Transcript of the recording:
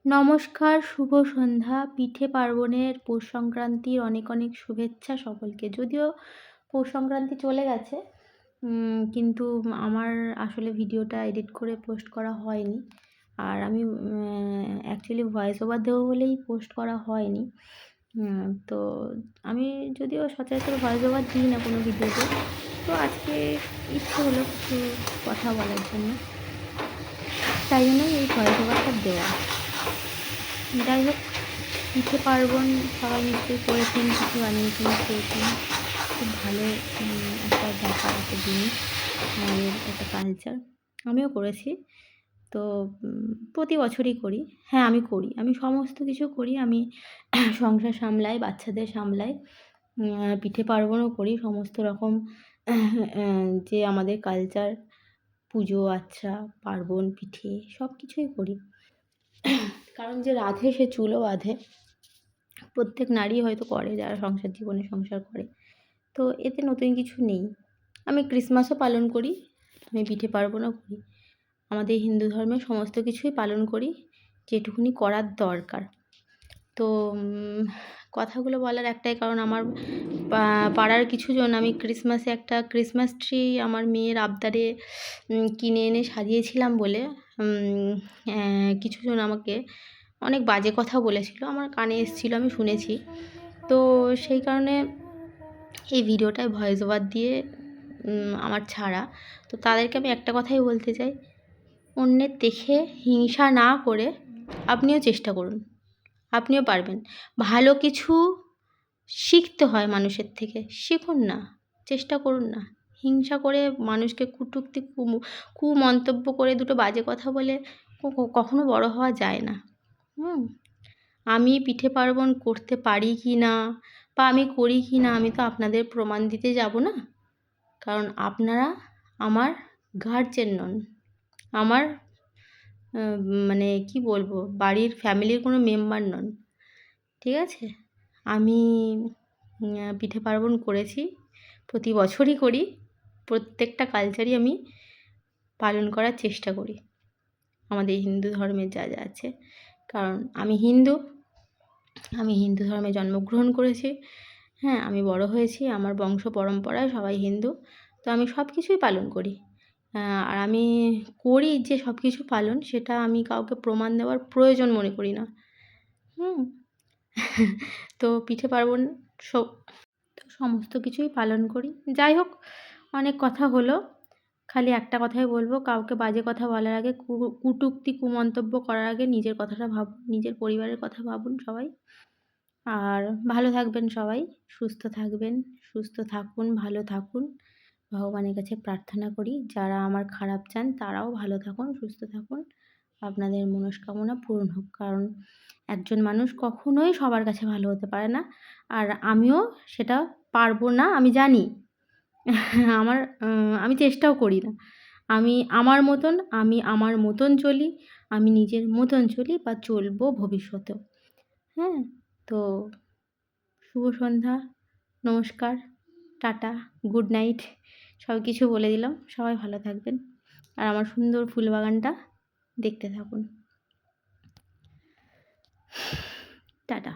নমস্কার, শুভ সন্ধ্যা। পিঠে পার্বণের পৌষ সংক্রান্তির অনেক অনেক শুভেচ্ছা সকলকে। যদিও পৌষ সংক্রান্তি চলে গেছে, কিন্তু আমার আসলে ভিডিওটা এডিট করে পোস্ট করা হয়নি। আর আমি অ্যাকচুয়ালি ভয়েস ওভার দেবো বলেই পোস্ট করা হয়নি। তো আমি যদিও সচরাচর ভয়েস ওভার দিই না কোনো ভিডিওতে, তো আজকে ইচ্ছে হলো কিছু কথা বলার জন্য, তাই জন্যই এই ভয়েস ওভারটা দেওয়া। যাই হোক, পিঠে পার্বণ সবাই নিশ্চয়ই করেছেন, কিছু বানিয়েছেন, খেয়েছেন। খুব ভালো একটা ব্যাপার, একটা জিনিস, আমাদের একটা কালচার। আমিও করেছি। তো প্রতি বছরই করি। হ্যাঁ, আমি করি। আমি সমস্ত কিছু করি। আমি সংসার সামলাই, বাচ্চাদের সামলাই, পিঠে পার্বণও করি। সমস্ত রকম যে আমাদের কালচার, পুজো আচ্চা, পার্বণ, পিঠে সব কিছুই করি। কারণ যে রাঁধে সে চুলও বাঁধে। প্রত্যেক নারী হয়তো করে, যারা সংসার জীবনে সংসার করে। তো এতে নতুন কিছু নেই। আমি ক্রিসমাসও পালন করি, আমি পিঠে পার্বণও করি। আমাদের হিন্দু ধর্মে সমস্ত কিছুই পালন করি, যেটুকুনি করার দরকার। তো কথাগুলো বলার একটাই কারণ, আমার পাড়ার কিছুজন, আমি ক্রিসমাসে একটা ক্রিসমাস ট্রি আমার মেয়ের আবদারে কিনে এনে সাজিয়েছিলাম বলে কিছুজন আমাকে অনেক বাজে কথা বলেছিল, আমার কানে এসেছিলো, আমি শুনেছি। তো সেই কারণে এই ভিডিওটায় ভয়েস ওভার দিয়ে আমার ছাড়া। তো তাদেরকে আমি একটা কথাই বলতে চাই, অন্যের দেখে হিংসা না করে আপনিও চেষ্টা করুন, আপনিও পারবেন। ভালো কিছু শিখতে হয় মানুষের থেকে, শিখুন না, চেষ্টা করুন না। হিংসা করে মানুষকে কটূক্তি কুমন্তব্য করে দুটো বাজে কথা বলে কখনো বড় হওয়া যায় না। আমি পিঠে পার্বণ করতে পারি কি না বা আমি করি কি না, আমি তো আপনাদের প্রমাণ দিতে যাব না। কারণ আপনারা আমার গার্জেন নন, আমার মানে কি বলবো, বাড়ির ফ্যামিলির কোনো মেম্বার নন, ঠিক আছে? আমি পিঠে পার্বণ করেছি, প্রতি বছরই করি, প্রত্যেকটা কালচারই আমি পালন করার চেষ্টা করি, আমাদের হিন্দু ধর্মের যা যা আছে। কারণ আমি হিন্দু ধর্মে জন্মগ্রহণ করেছি। হ্যাঁ, আমি বড় হয়েছি, আমার বংশ পরম্পরায় সবাই হিন্দু। তো আমি সব কিছুই পালন করি। আর আমি করি যে সব কিছু পালন, সেটা আমি কাউকে প্রমাণ দেওয়ার প্রয়োজন মনে করি না। তো পিঠে পার্বণ তো সমস্ত কিছুই পালন করি। যাই হোক, অনেক কথা হলো। খালি একটা কথাই বলবো, কাউকে বাজে কথা বলার আগে, কুটুক্তি কুমন্তব্য করার আগে নিজের কথাটা ভাবুন, নিজের পরিবারের কথা ভাবুন সবাই। আর ভালো থাকবেন সবাই, সুস্থ থাকবেন, সুস্থ থাকুন, ভালো থাকুন। ভগবানের কাছে প্রার্থনা করি, যারা আমার খারাপ চান তারাও ভালো থাকুন, সুস্থ থাকুন, আপনাদের মনস্কামনা পূরণ হোক। কারণ একজন মানুষ কখনোই সবার কাছে ভালো হতে পারে না, আর আমিও সেটা পারবো না, আমি জানি। আমি চেষ্টাও করি না। আমি আমার মতন চলি, আমি নিজের মতন চলি বা চলবো ভবিষ্যতেও। হ্যাঁ, তো শুভ সন্ধ্যা, নমস্কার, টাটা, গুড নাইট, সব কিছু বলে দিলাম। সবাই ভালো থাকবেন, আর আমার সুন্দর ফুলবাগানটা দেখতে থাকুন। টাটা।